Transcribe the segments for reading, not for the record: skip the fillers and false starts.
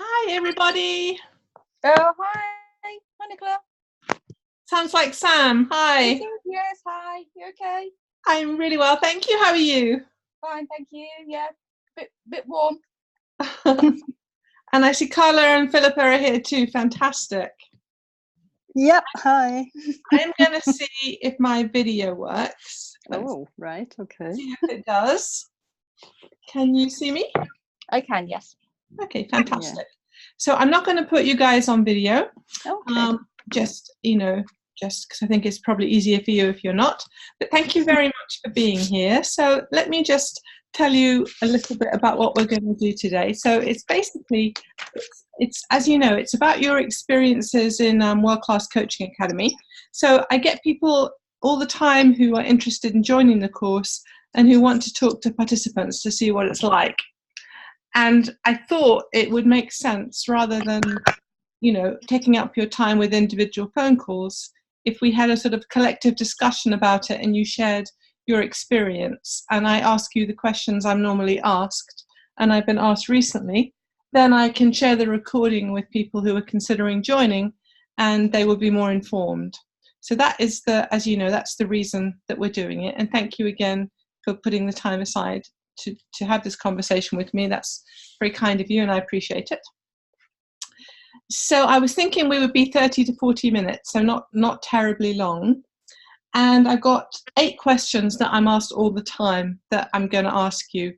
Hi, everybody. Oh, hi. Hi, Nicola. Sounds like Sam. Hi. Yes, hi. You okay? I'm really well, thank you. How are you? Fine, thank you. Yeah, bit warm. And I see Carla and Philippa are here too. Fantastic. Yep, hi. I'm going to see if my video works. Oh, right, okay. See if it does. Can you see me? I can, yes. Okay, fantastic. Yeah. So I'm not going to put you guys on video. Okay. Just because I think it's probably easier for you if you're not. But thank you very much for being here. So let me just tell you a little bit about what we're going to do today. So it's basically, it's as you know, it's about your experiences in World Class Coaching Academy. So I get people all the time who are interested in joining the course and who want to talk to participants to see what it's like. And I thought it would make sense, rather than, taking up your time with individual phone calls, if we had a sort of collective discussion about it and you shared your experience and I ask you the questions I'm normally asked and I've been asked recently, then I can share the recording with people who are considering joining and they will be more informed. So that is as you know, that's the reason that we're doing it. And thank you again for putting the time aside to have this conversation with me. That's very kind of you and I appreciate it. So I was thinking we would be 30 to 40 minutes, so not terribly long. And I've got 8 questions that I'm asked all the time that I'm going to ask you.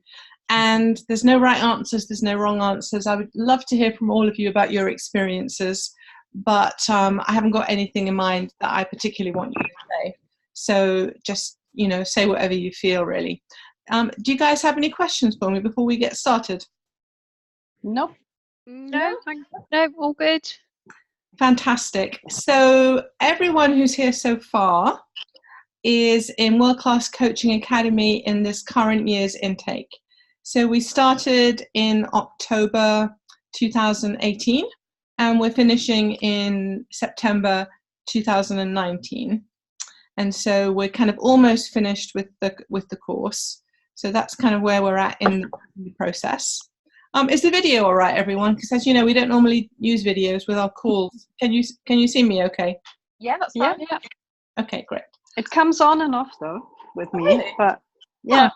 And there's no right answers, there's no wrong answers. I would love to hear from all of you about your experiences, but I haven't got anything in mind that I particularly want you to say. So just, say whatever you feel, really. Do you guys have any questions for me before we get started? Nope. No, all good. Fantastic. So everyone who's here so far is in World Class Coaching Academy in this current year's intake. So we started in October 2018 and we're finishing in September 2019. And so we're kind of almost finished with the course. So that's kind of where we're at in the process. Is the video all right, everyone? Because as you know, we don't normally use videos with our calls. Can you see me okay? Yeah, that's fine. Yeah. Okay, great. It comes on and off though with me, really? but yeah.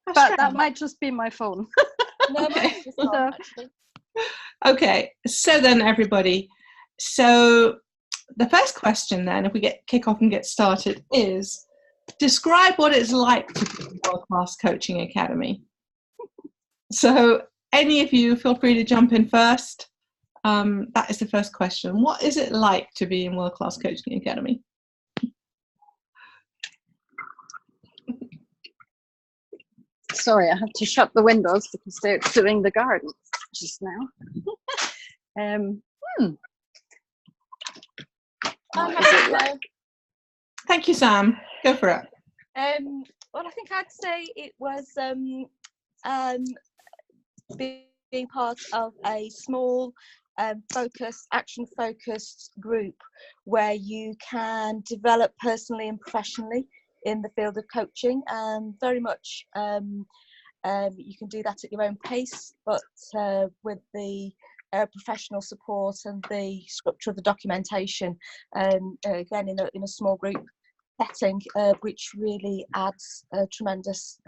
Oh, but that might just be my phone. No, mine's just on, actually. Okay, so then everybody, so the first question then, if we kick off and get started, is describe what it's like to be in World Class Coaching Academy. So any of you, feel free to jump in first. That is the first question. What is it like to be in World Class Coaching Academy? Sorry, I have to shut the windows because they're doing the garden just now. What is it like? Thank you, Sam. Go for it. Well, I think I'd say it was being part of a small action-focused group where you can develop personally and professionally in the field of coaching. Very much you can do that at your own pace, but with the professional support and the structure of the documentation, again in a small group setting, which really adds tremendous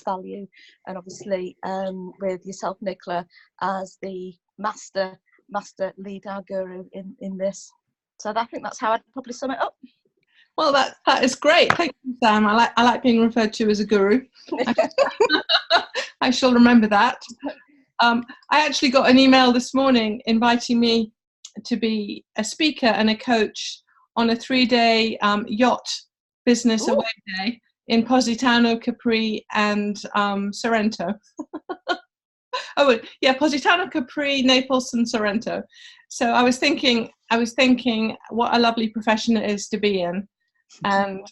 value. And obviously with yourself, Nicola, as the master lead, our guru in this. So I think that's how I'd probably sum it up. Well, that is great. Thank you, Sam. I like being referred to as a guru. I shall remember that. I actually got an email this morning inviting me to be a speaker and a coach on a 3-day yacht business away day in Positano, Capri, and Sorrento. Oh yeah, Positano, Capri, Naples, and Sorrento. So I was thinking what a lovely profession it is to be in, and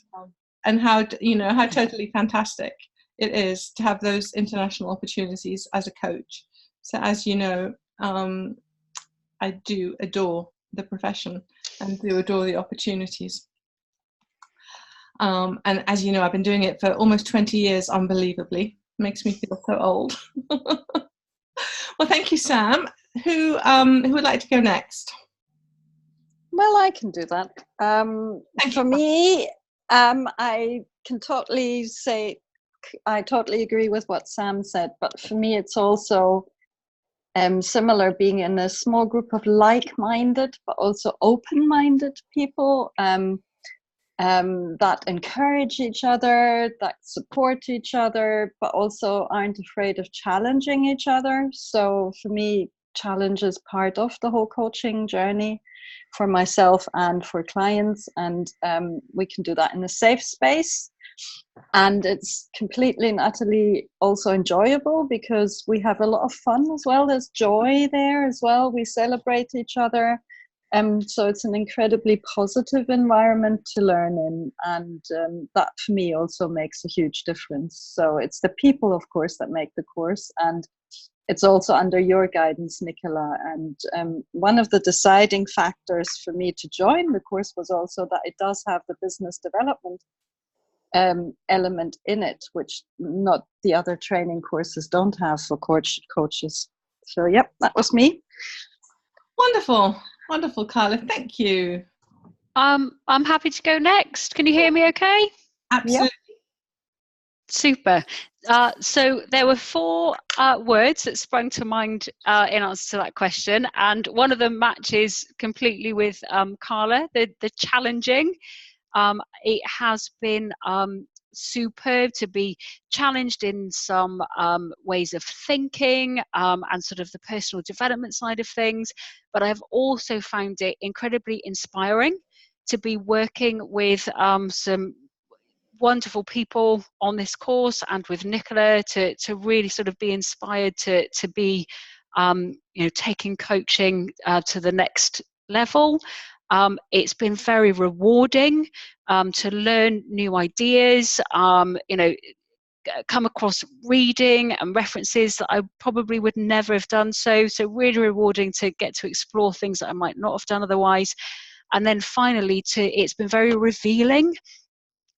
how totally fantastic it is to have those international opportunities as a coach. So as you know, I do adore the profession and do adore the opportunities. And as you know, I've been doing it for almost 20 years, unbelievably. Makes me feel so old. Well, thank you, Sam. who would like to go next? Well, I can do that. Thank For you. me, I can totally say, I totally agree with what Sam said, but for me, it's also similar, being in a small group of like-minded, but also open-minded people that encourage each other, that support each other, but also aren't afraid of challenging each other. So for me, challenge is part of the whole coaching journey for myself and for clients, and we can do that in a safe space. And it's completely and utterly also enjoyable because we have a lot of fun as well. There's joy there as well. We celebrate each other. So it's an incredibly positive environment to learn in. And that for me also makes a huge difference. So it's the people, of course, that make the course. And it's also under your guidance, Nicola. And one of the deciding factors for me to join the course was also that it does have the business development element in it, which not the other training courses don't have for coaches. So yep, that was me. Wonderful, Carla. Thank you. I'm happy to go next. Can you hear me okay? Absolutely. Yep. Super. So there were 4 words that sprung to mind in answer to that question, and one of them matches completely with Carla, the challenging. It has been superb to be challenged in some ways of thinking and sort of the personal development side of things, but I've also found it incredibly inspiring to be working with some wonderful people on this course and with Nicola to really sort of be inspired to be taking coaching to the next level. It's been very rewarding to learn new ideas, come across reading and references that I probably would never have done so really rewarding to get to explore things that I might not have done otherwise. And then finally, it's been very revealing,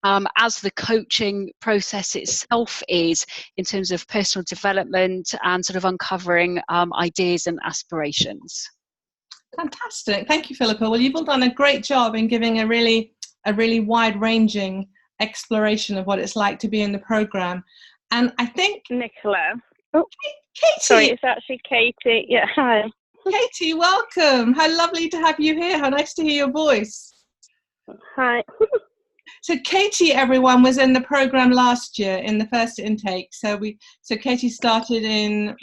as the coaching process itself is, in terms of personal development and sort of uncovering ideas and aspirations. Fantastic. Thank you, Philippa. Well, you've all done a great job in giving a really wide-ranging exploration of what it's like to be in the program. And I think Nicola. Oh, Katie. sorry, it's actually Katie. Yeah, hi. Katie, welcome. How lovely to have you here. How nice to hear your voice. Hi. So Katie, everyone, was in the program last year in the first intake. So Katie started in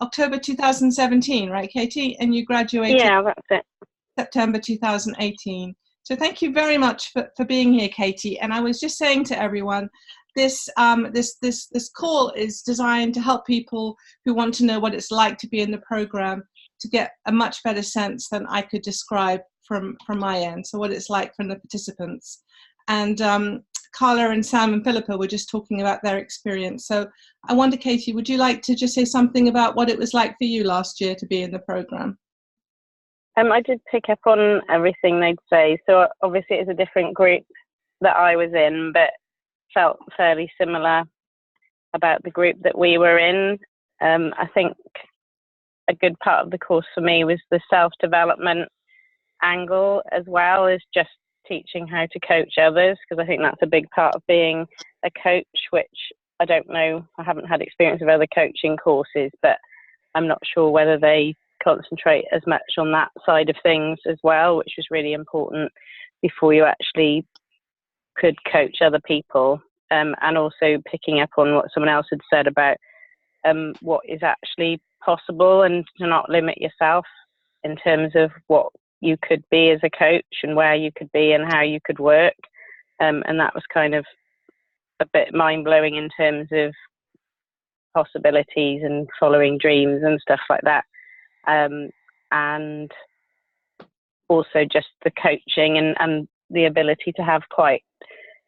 October 2017, right, Katie? And you graduated. Yeah, that's it. September 2018. So thank you very much for being here, Katie. And I was just saying to everyone, this call is designed to help people who want to know what it's like to be in the program to get a much better sense than I could describe from my end. So what it's like from the participants. And Carla and Sam and Philippa were just talking about their experience. So I wonder, Katie, would you like to just say something about what it was like for you last year to be in the program? I did pick up on everything they'd say. So obviously it's a different group that I was in, but felt fairly similar about the group that we were in. I think a good part of the course for me was the self-development angle, as well as just teaching how to coach others, because I think that's a big part of being a coach, which I don't know, I haven't had experience of other coaching courses, but I'm not sure whether they concentrate as much on that side of things as well, which was really important before you actually could coach other people. And also picking up on what someone else had said about what is actually possible, and to not limit yourself in terms of what you could be as a coach and where you could be and how you could work. And that was kind of a bit mind-blowing in terms of possibilities and following dreams and stuff like that. And also just the coaching and the ability to have quite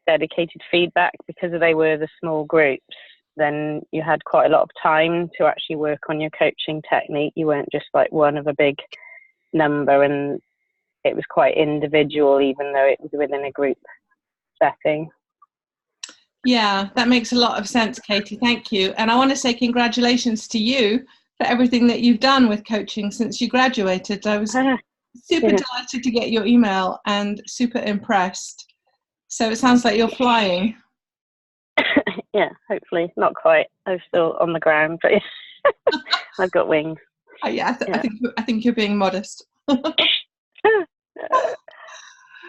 dedicated feedback, because they were the small groups. Then you had quite a lot of time to actually work on your coaching technique. You weren't just like one of a big number, and it was quite individual, even though it was within a group setting. Yeah, that makes a lot of sense, Katie. Thank you. And I want to say congratulations to you for everything that you've done with coaching since you graduated. I was super delighted to get your email and super impressed. So it sounds like you're flying. Yeah, hopefully. Not quite. I'm still on the ground, but I've got wings. Yeah, I think you're being modest.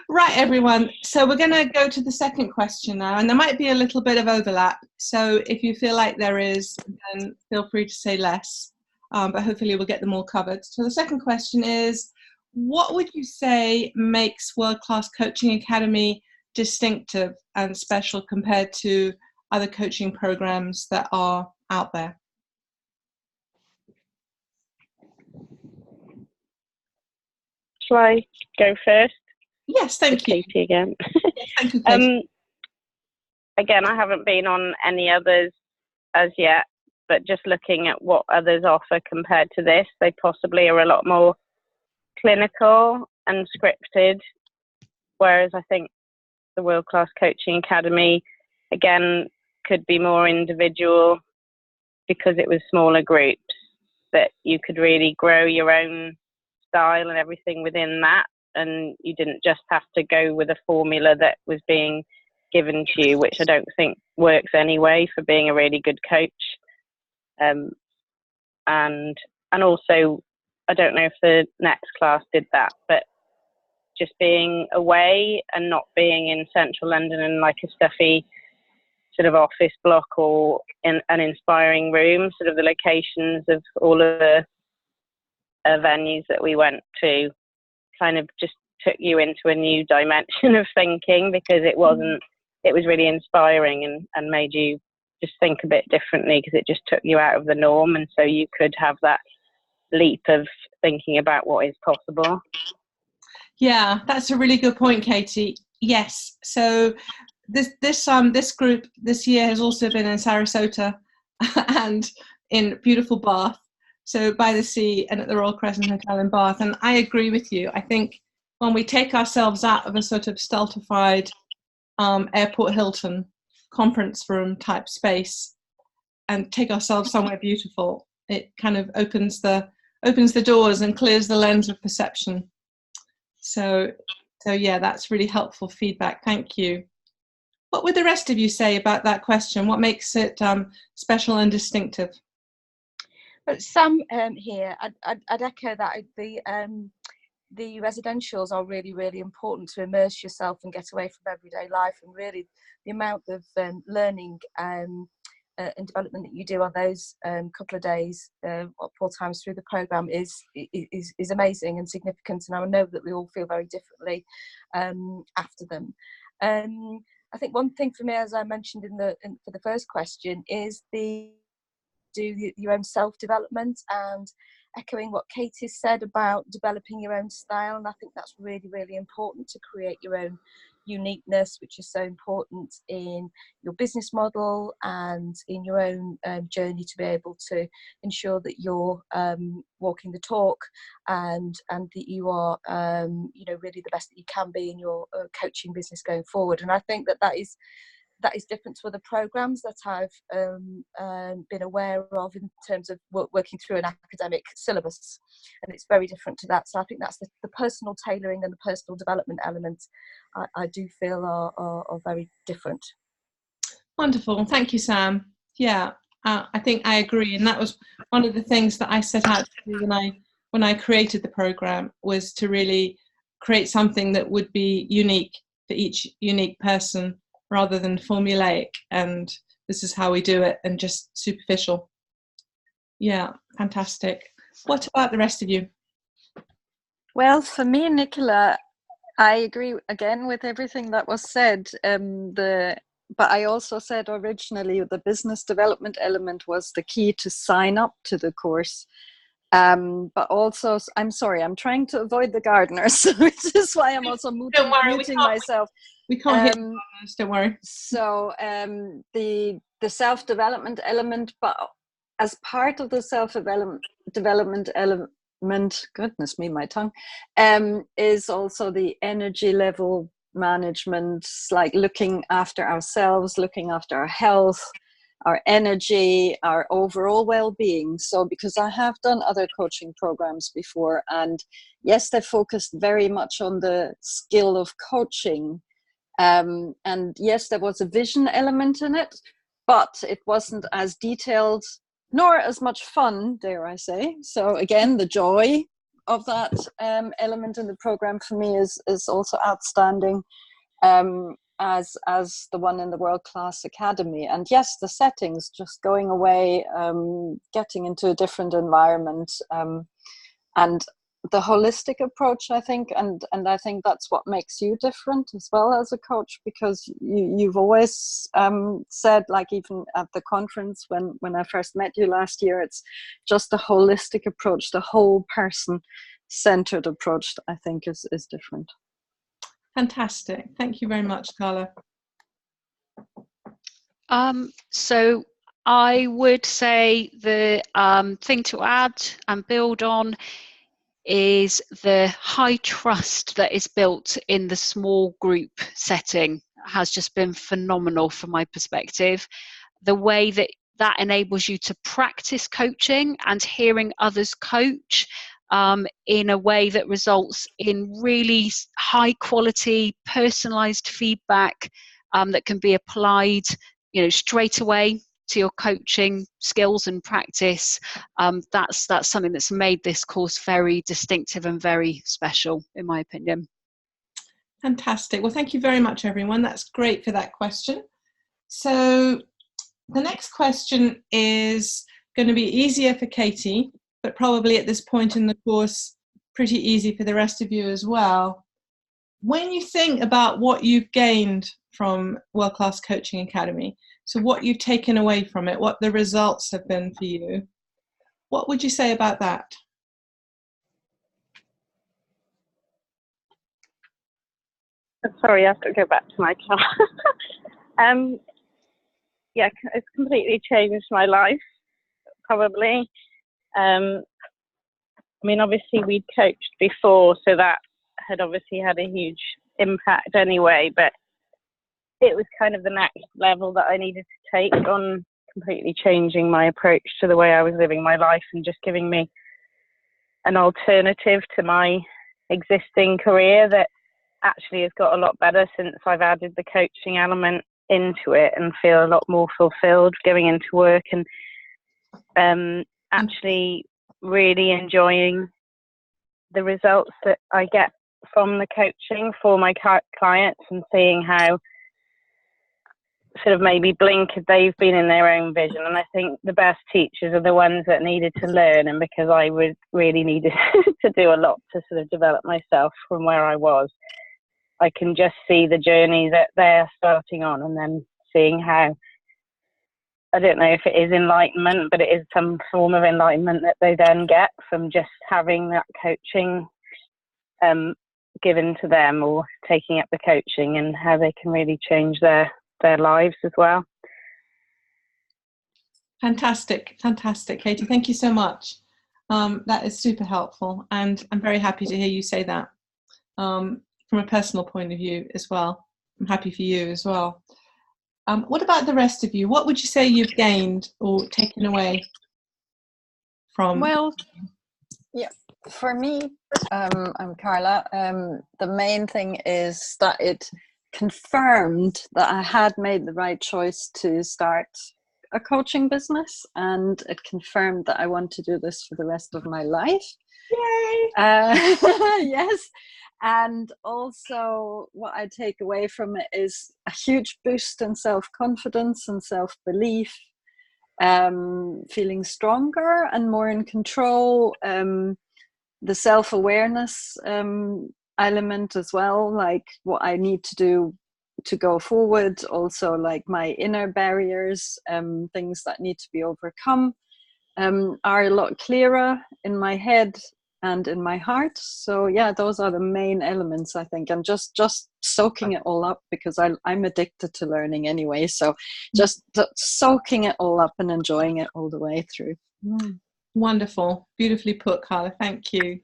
Right, everyone. So we're going to go to the second question now, and there might be a little bit of overlap. So if you feel like there is, then feel free to say less, but hopefully we'll get them all covered. So the second question is, what would you say makes World Class Coaching Academy distinctive and special compared to other coaching programs that are out there? Shall I go first? Yes, thank you. Katie again. Yes, thank you, Katie. Again, I haven't been on any others as yet, but just looking at what others offer compared to this, they possibly are a lot more clinical and scripted, whereas I think the World Class Coaching Academy, again, could be more individual because it was smaller groups, that you could really grow your own style and everything within that. And you didn't just have to go with a formula that was being given to you, which I don't think works anyway for being a really good coach. And also, I don't know if the next class did that, but just being away and not being in central London in like a stuffy sort of office block or in an inspiring room, sort of the locations of all of the venues that we went to kind of just took you into a new dimension of thinking, because it was really inspiring and made you just think a bit differently, because it just took you out of the norm, and so you could have that leap of thinking about what is possible. Yeah, that's a really good point, Katie. Yes, so this group this year has also been in Sarasota and in beautiful Bath, so by the sea and at the Royal Crescent Hotel in Bath. And I agree with you. I think when we take ourselves out of a sort of stultified Airport Hilton conference room type space and take ourselves somewhere beautiful, it kind of opens the doors and clears the lens of perception. So yeah, that's really helpful feedback. Thank you. What would the rest of you say about that question? What makes it special and distinctive? But Sam here, I'd echo that. The residentials are really, really important to immerse yourself and get away from everyday life, and really the amount of learning and development that you do on those couple of days, 4 times through the programme is amazing and significant, and I know that we all feel very differently after them. I think one thing for me, as I mentioned for the first question, is your own self-development, and echoing what Katie said about developing your own style. And I think that's really, really important to create your own uniqueness, which is so important in your business model and in your own journey, to be able to ensure that you're walking the talk and that you are really the best that you can be in your coaching business going forward. And I think that is different to other programs that I've been aware of in terms of working through an academic syllabus, and it's very different to that. So I think that's the personal tailoring and the personal development element I do feel are very different. Wonderful, thank you, Sam. Yeah, I think I agree, and that was one of the things that I set out to do when I created the program, was to really create something that would be unique for each unique person, rather than formulaic and this is how we do it and just superficial. Yeah, fantastic. What about the rest of you? Well, for me, Nicola, I agree again with everything that was said. But I also said originally the business development element was the key to sign up to the course. But also, I'm sorry, I'm trying to avoid the gardeners, which is why I'm also muting myself. We can't hit gardeners, don't worry. So the self-development element, but as part of the self-development element, goodness me, my tongue, is also the energy level management, like looking after ourselves, looking after our health, our energy, our overall well-being. So because I have done other coaching programs before, and yes, they focused very much on the skill of coaching. And yes, there was a vision element in it, but it wasn't as detailed nor as much fun, dare I say. So again, the joy of that element in the program for me is also outstanding, as the one in the World Class Academy. And yes, the settings, just going away, getting into a different environment, and the holistic approach, I think, and I think that's what makes you different as well as a coach, because you've always said, like even at the conference when I first met you last year, it's just the holistic approach, the whole person centered approach that I think is different. Fantastic. Thank you very much, Carla. So I would say the thing to add and build on is the high trust that is built in the small group setting has just been phenomenal from my perspective. The way that enables you to practice coaching and hearing others coach in a way that results in really high quality, personalized feedback that can be applied, straight away to your coaching skills and practice. That's something that's made this course very distinctive and very special, in my opinion. Fantastic. Well, thank you very much, everyone. That's great for that question. So the next question is going to be easier for Katie, but probably at this point in the course, pretty easy for the rest of you as well. When you think about what you've gained from World Class Coaching Academy, so what you've taken away from it, what the results have been for you, what would you say about that? Sorry, I have to go back to my car. Yeah, it's completely changed my life, probably. I mean, obviously we'd coached before, so that had obviously had a huge impact anyway, but it was kind of the next level that I needed to take on completely changing my approach to the way I was living my life and just giving me an alternative to my existing career that actually has got a lot better since I've added the coaching element into it, and feel a lot more fulfilled going into work, and actually really enjoying the results that I get from the coaching for my clients, and seeing how sort of maybe blinkered they've been in their own vision. And I think the best teachers are the ones that needed to learn, and because I really needed to do a lot to sort of develop myself from where I was, I can just see the journey that they're starting on, and then seeing how, I don't know if it is enlightenment, but it is some form of enlightenment that they then get from just having that coaching given to them, or taking up the coaching, and how they can really change their lives as well. Fantastic, fantastic, Katie. Thank you so much. That is super helpful, and I'm very happy to hear you say that from a personal point of view as well. I'm happy for you as well. What about the rest of you? What would you say you've gained or taken away from? Well, yeah, for me, I'm Carla. The main thing is that it confirmed that I had made the right choice to start a coaching business, and it confirmed that I want to do this for the rest of my life. Yay! Yes. And also what I take away from it is a huge boost in self-confidence and self-belief, feeling stronger and more in control, the self-awareness element as well, like what I need to do to go forward, also like my inner barriers, things that need to be overcome, are a lot clearer in my head and in my heart. So yeah, those are the main elements, I think, and just soaking it all up, because I'm addicted to learning anyway, so just soaking it all up and enjoying it all the way through. Wonderful, beautifully put, Carla. Thank you.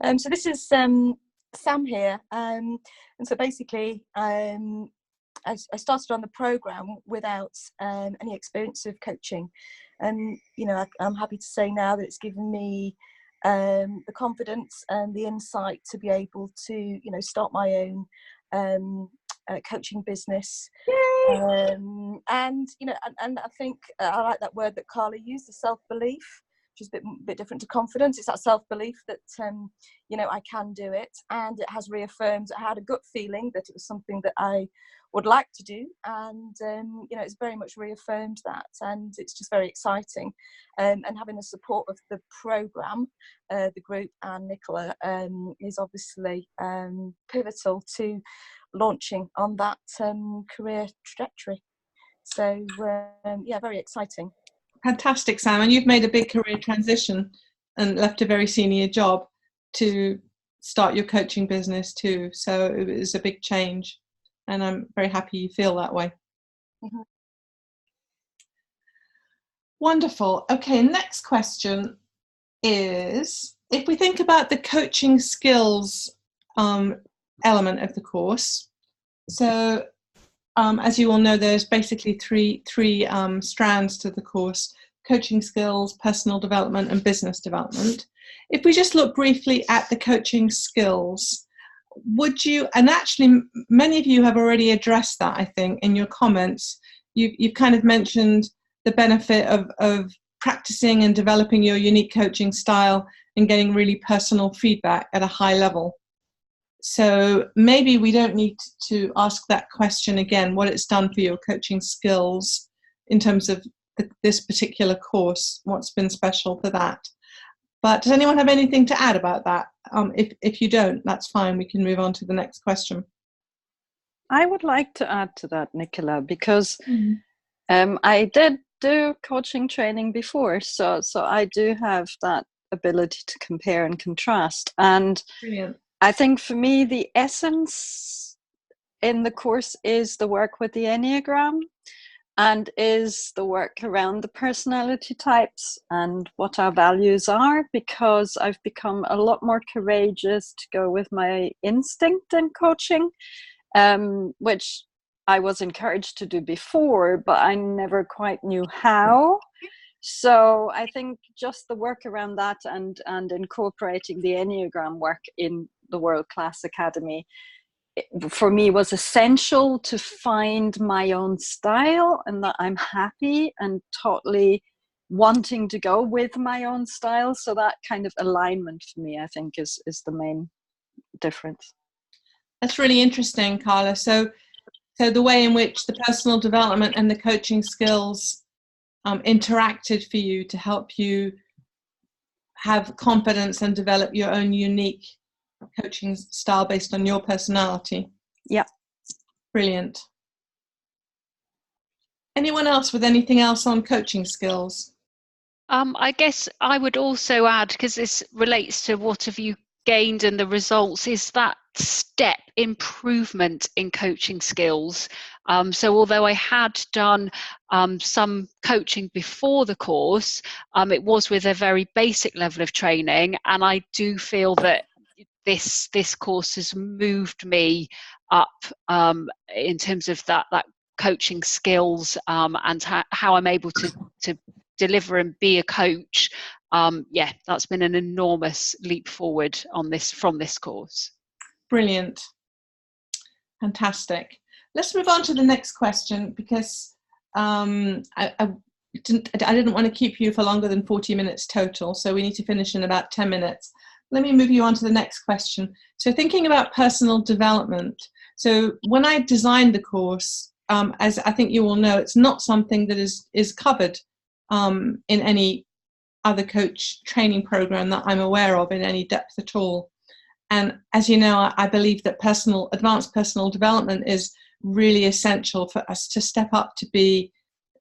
So this is Sam here, and so basically I started on the program without any experience of coaching, and I'm happy to say now that it's given me the confidence and the insight to be able to start my own coaching business. And and I think I like that word that Carla used, the self-belief, which is a bit different to confidence. It's that self-belief that I can do it, and it has reaffirmed. I had a gut feeling that it was something that I would like to do, and it's very much reaffirmed that, and it's just very exciting. And having the support of the program, the group, and Nicola is obviously pivotal to launching on that career trajectory. So very exciting. Fantastic, Sam. And you've made a big career transition and left a very senior job to start your coaching business too. So it was a big change, and I'm very happy you feel that way. Mm-hmm. Wonderful. Okay, next question is, if we think about the coaching skills element of the course, so as you all know, there's basically three strands to the course: coaching skills, personal development, and business development. If we just look briefly at the coaching skills, would you, and actually many of you have already addressed that, I think, in your comments, you've kind of mentioned the benefit of practicing and developing your unique coaching style and getting really personal feedback at a high level. So maybe we don't need to ask that question again, what it's done for your coaching skills in terms of this particular course, what's been special for that. But does anyone have anything to add about that? If you don't, that's fine. We can move on to the next question. I would like to add to that, Nicola, because I did do coaching training before, so I do have that ability to compare and contrast. And Brilliant. I think for me, the essence in the course is the work with the Enneagram, and is the work around the personality types and what our values are, because I've become a lot more courageous to go with my instinct in coaching, which I was encouraged to do before, but I never quite knew how. So I think just the work around that and incorporating the Enneagram work in the World Class Academy, for me, was essential to find my own style, and that I'm happy and totally wanting to go with my own style. So that kind of alignment for me, I think, is the main difference. That's really interesting, Carla. So the way in which the personal development and the coaching skills interacted for you to help you have confidence and develop your own unique coaching style based on your personality. Yeah. Brilliant. Anyone else with anything else on coaching skills? I guess I would also add, because this relates to what have you gained and the results, is that step improvement in coaching skills. So although I had done some coaching before the course, it was with a very basic level of training, and I do feel that this course has moved me up in terms of that coaching skills and how I'm able to deliver and be a coach. That's been an enormous leap forward from this course. Brilliant. Fantastic. Let's move on to the next question, because I didn't want to keep you for longer than 40 minutes total, so we need to finish in about 10 minutes. Let me move you on to the next question. So thinking about personal development. So when I designed the course, as I think you all know, it's not something that is covered in any other coach training program that I'm aware of in any depth at all. And as you know, I believe that advanced personal development is really essential for us to step up to be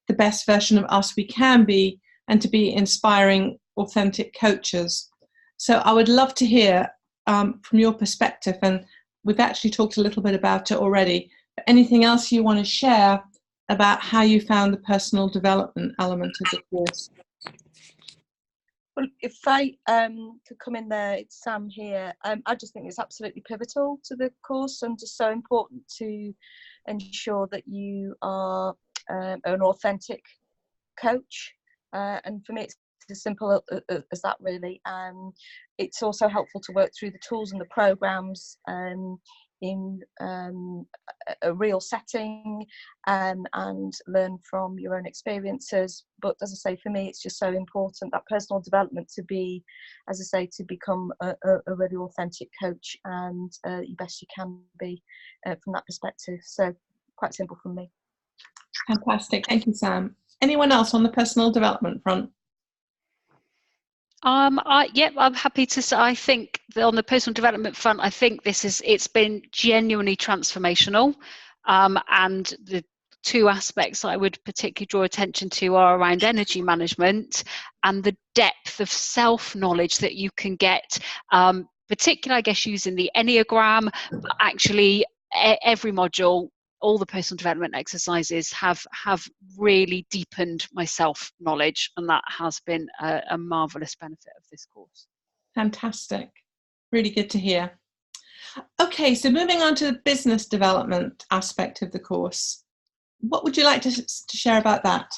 the best version of us we can be, and to be inspiring, authentic coaches. So I would love to hear from your perspective, and we've actually talked a little bit about it already, but anything else you want to share about how you found the personal development element of the course? Well, if I could come in there, it's Sam here. I just think it's absolutely pivotal to the course, and just so important to ensure that you are an authentic coach. And for me, it's as simple as that, really. It's also helpful to work through the tools and the programs in a real setting, and learn from your own experiences. But as I say, for me, it's just so important, that personal development, to be, as I say, to become a really authentic coach, and your best you can be from that perspective. So quite simple from me. Fantastic. Thank you, Sam. Anyone else on the personal development front? I'm happy to say, I think that on the personal development front, I think it's been genuinely transformational. And the two aspects I would particularly draw attention to are around energy management and the depth of self-knowledge that you can get, particularly, I guess, using the Enneagram, but actually every module, all the personal development exercises have really deepened my self-knowledge, and that has been a marvellous benefit of this course. Fantastic. Really good to hear. Okay, so moving on to the business development aspect of the course. What would you like to share about that?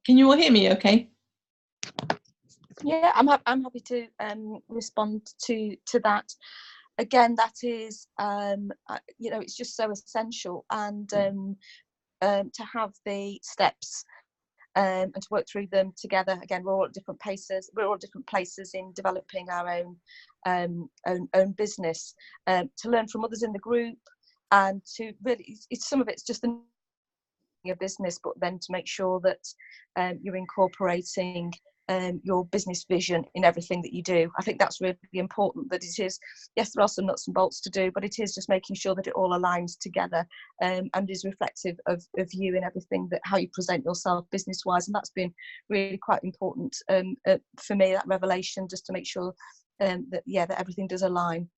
Can you all hear me okay? Yeah, I'm happy to respond to that. Again, that is, it's just so essential, and to have the steps and to work through them together. Again, we're all at different paces. We're all at different places in developing our own business. To learn from others in the group, and to really, some of it's just the your business, but then to make sure that you're incorporating your business vision in everything that you do. I think that's really important, that it is, yes, there are some nuts and bolts to do, but it is just making sure that it all aligns together and is reflective of you in everything, that how you present yourself business wise. And that's been really quite important for me, that revelation, just to make sure that everything does align.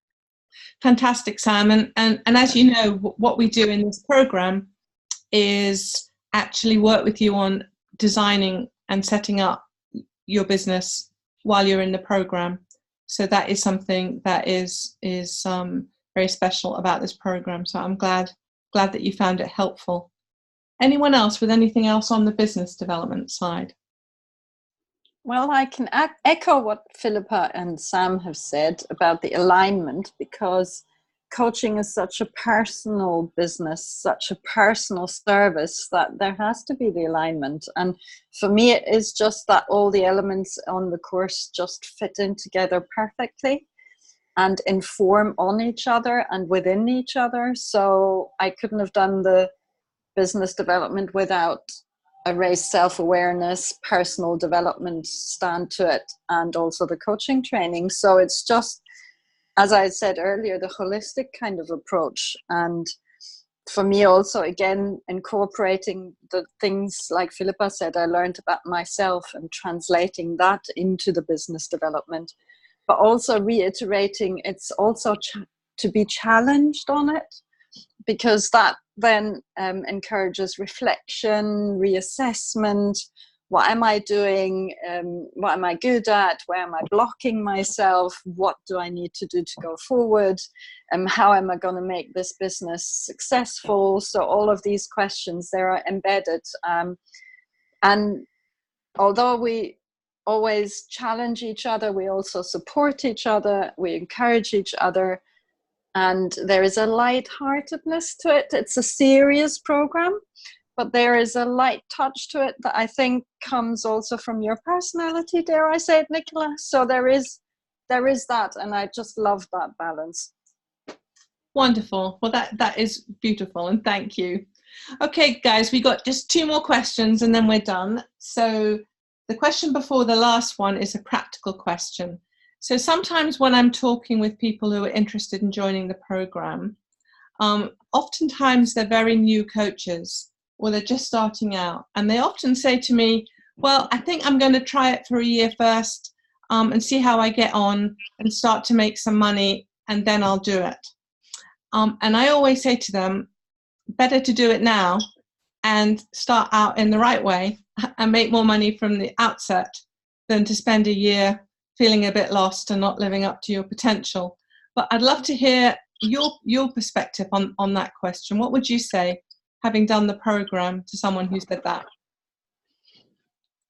Fantastic, Sam. And as you know, what we do in this program is actually work with you on designing and setting up your business while you're in the program. So that is something that is very special about this program. So I'm glad that you found it helpful. Anyone else with anything else on the business development side? Well, I can echo what Philippa and Sam have said about the alignment, because coaching is such a personal business, such a personal service, that there has to be the alignment. And for me, it is just that all the elements on the course just fit in together perfectly and inform on each other and within each other. So I couldn't have done the business development without a raised self-awareness, personal development stand to it, and also the coaching training. So it's just, as I said earlier, the holistic kind of approach. And for me also, again, incorporating the things like Philippa said, I learned about myself, and translating that into the business development, but also reiterating it's also to be challenged on it, because that then encourages reflection, reassessment. What am I doing? What am I good at? Where am I blocking myself? What do I need to do to go forward? How am I going to make this business successful? So all of these questions, they are embedded. And although we always challenge each other, we also support each other, we encourage each other. And there is a lightheartedness to it. It's a serious program, but there is a light touch to it that I think comes also from your personality, dare I say it, Nicola. So there is that, and I just love that balance. Wonderful. Well, that is beautiful, and thank you. Okay, guys, we got just 2 more questions and then we're done. So the question before the last one is a practical question. So sometimes when I'm talking with people who are interested in joining the program, oftentimes they're very new coaches, or they're just starting out, and they often say to me, well, I think I'm going to try it for a year first and see how I get on and start to make some money, and then I'll do it. And I always say to them, better to do it now and start out in the right way and make more money from the outset than to spend a year feeling a bit lost and not living up to your potential. But I'd love to hear your perspective on that question. What would you say, having done the program, to someone who said that?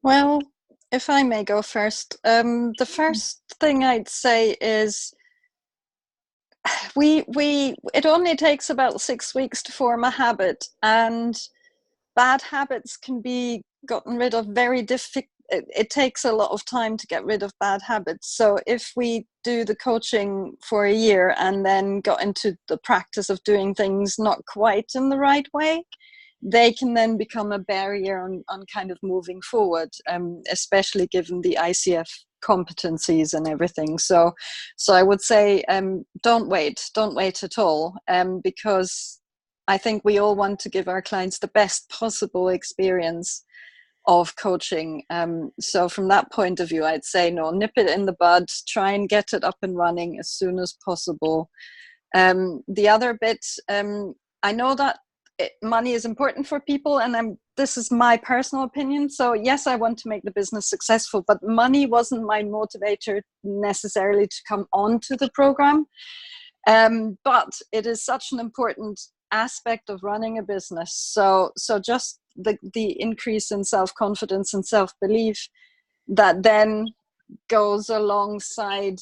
Well, if I may go first, the first thing I'd say is it only takes about 6 weeks to form a habit, and bad habits can be gotten rid of very difficult. It takes a lot of time to get rid of bad habits. So if we do the coaching for a year and then got into the practice of doing things not quite in the right way, they can then become a barrier on kind of moving forward, especially given the ICF competencies and everything. So I would say, don't wait at all, because I think we all want to give our clients the best possible experience of coaching. So from that point of view, I'd say no, nip it in the bud, try and get it up and running as soon as possible. The other bit, I know that money is important for people, and this is my personal opinion. So yes, I want to make the business successful, but money wasn't my motivator necessarily to come onto the program. But it is such an important aspect of running a business. So just the increase in self-confidence and self-belief that then goes alongside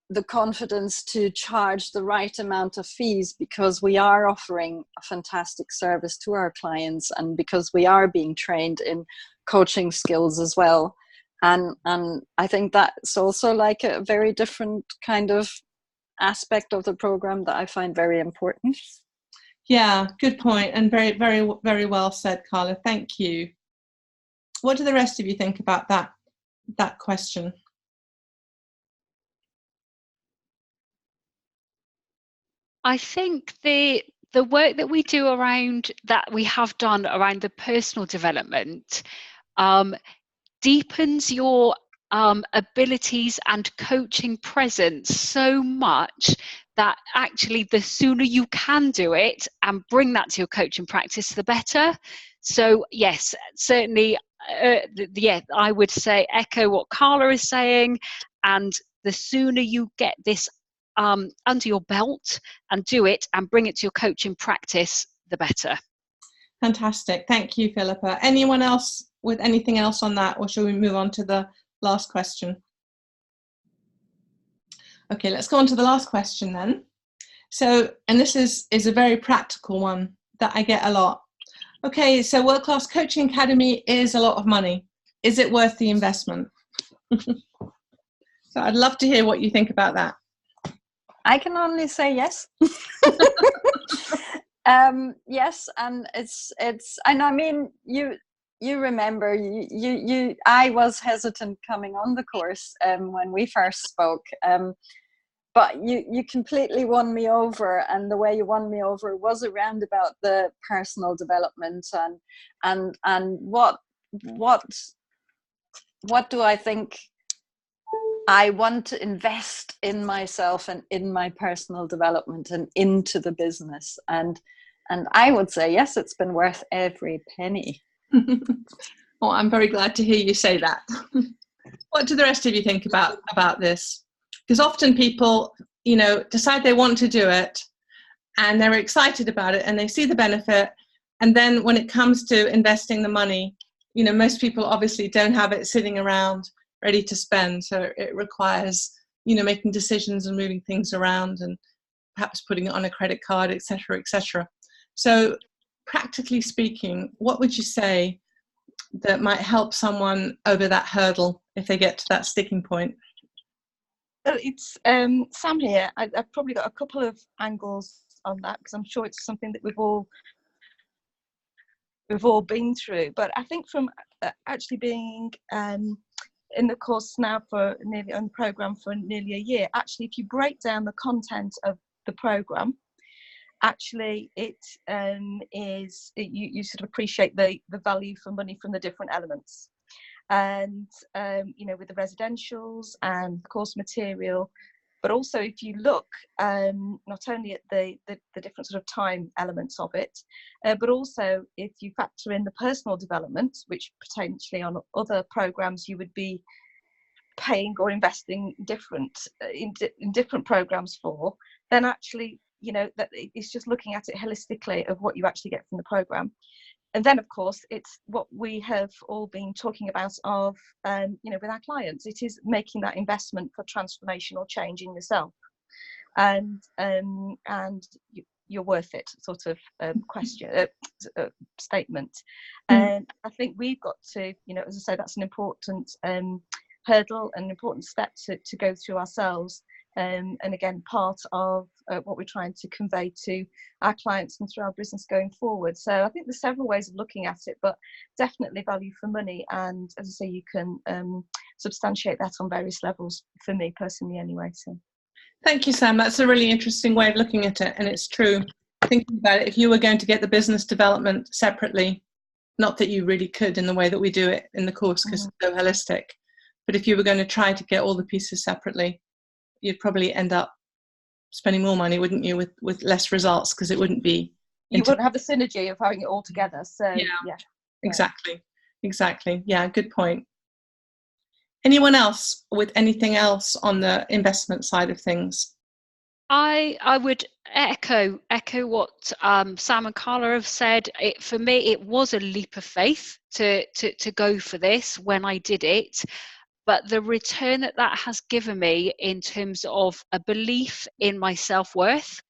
the confidence to charge the right amount of fees, because we are offering a fantastic service to our clients, and because we are being trained in coaching skills as well. And I think that's also like a very different kind of aspect of the program that I find very important. Yeah, good point, and very, very, very well said, Carla. Thank you. What do the rest of you think about that question? I think the work that we do that we have done around the personal development deepens your abilities and coaching presence so much that actually the sooner you can do it and bring that to your coaching practice, the better. So yes, certainly, I would say echo what Carla is saying, and the sooner you get this under your belt and do it and bring it to your coaching practice, the better. Fantastic. Thank you, Philippa. Anyone else with anything else on that, or shall we move on to the last question? Okay, let's go on to the last question then. So, and this is a very practical one that I get a lot. Okay, so World Class Coaching Academy is a lot of money. Is it worth the investment? So I'd love to hear what you think about that. I can only say yes. Yes, and it's and I mean, you remember, I was hesitant coming on the course when we first spoke, but you completely won me over, and the way you won me over was around about the personal development and what do I think I want to invest in myself and in my personal development and into the business, and I would say yes, it's been worth every penny. Oh, I'm very glad to hear you say that. What do the rest of you think about this? Because often people, decide they want to do it, and they're excited about it, and they see the benefit, and then when it comes to investing the money, most people obviously don't have it sitting around ready to spend. So it requires, making decisions and moving things around, and perhaps putting it on a credit card, etc., etc. So practically speaking, what would you say that might help someone over that hurdle if they get to that sticking point? Well, it's Sam here. I've probably got a couple of angles on that, because I'm sure it's something that we've all been through. But I think from actually being in the course now on the program for nearly a year, actually, if you break down the content of the program, actually it is, you sort of appreciate the value for money from the different elements. And with the residentials and the course material, but also if you look not only at the different sort of time elements of it, but also if you factor in the personal development, which potentially on other programs you would be paying or investing in different programs for, then actually, that it's just looking at it holistically of what you actually get from the program. And then, of course, it's what we have all been talking about of, with our clients. It is making that investment for transformational change in yourself, and you're worth it sort of statement. And I think we've got to, as I say, that's an important hurdle, an important step to go through ourselves. And again, part of what we're trying to convey to our clients and through our business going forward. So I think there's several ways of looking at it, but definitely value for money. And as I say, you can substantiate that on various levels, for me personally anyway. So thank you, Sam. That's a really interesting way of looking at it. And it's true. Thinking about it, if you were going to get the business development separately, not that you really could in the way that we do it in the course because it's so holistic, but if you were going to try to get all the pieces separately, you'd probably end up spending more money, wouldn't you, with less results, because it wouldn't be... You wouldn't have the synergy of having it all together. So yeah. Exactly. Yeah, good point. Anyone else with anything else on the investment side of things? I would echo what Sam and Carla have said. For me, it was a leap of faith to go for this when I did it. But the return that has given me in terms of a belief in my self-worth,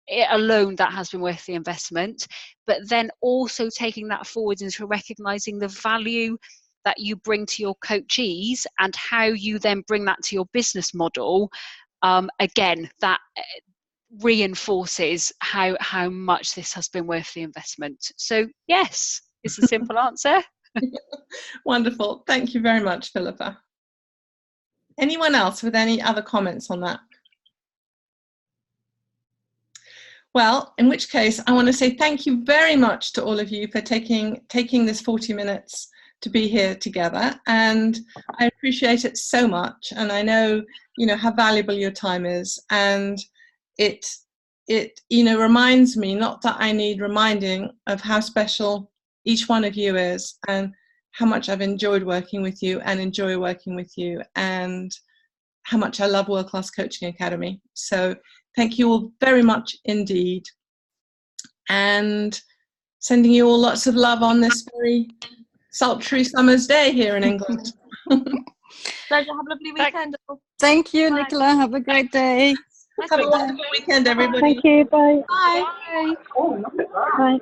it alone, that has been worth the investment. But then also taking that forward into recognizing the value that you bring to your coachees and how you then bring that to your business model. Again, that reinforces how much this has been worth the investment. So yes, it's a simple answer. Wonderful. Thank you very much, Philippa. Anyone else with any other comments on that? Well, in which case, I want to say thank you very much to all of you for taking this 40 minutes to be here together. And I appreciate it so much. And I know, how valuable your time is. And it reminds me, not that I need reminding, of how special each one of you is, and how much I've enjoyed working with you and enjoy working with you, and how much I love World Class Coaching Academy. So thank you all very much indeed. And sending you all lots of love on this very sultry summer's day here in England. Pleasure. Have a lovely weekend. Thank you, Bye. Nicola. Have a great day. Have a wonderful weekend, everybody. Thank you. Bye. Bye. Bye.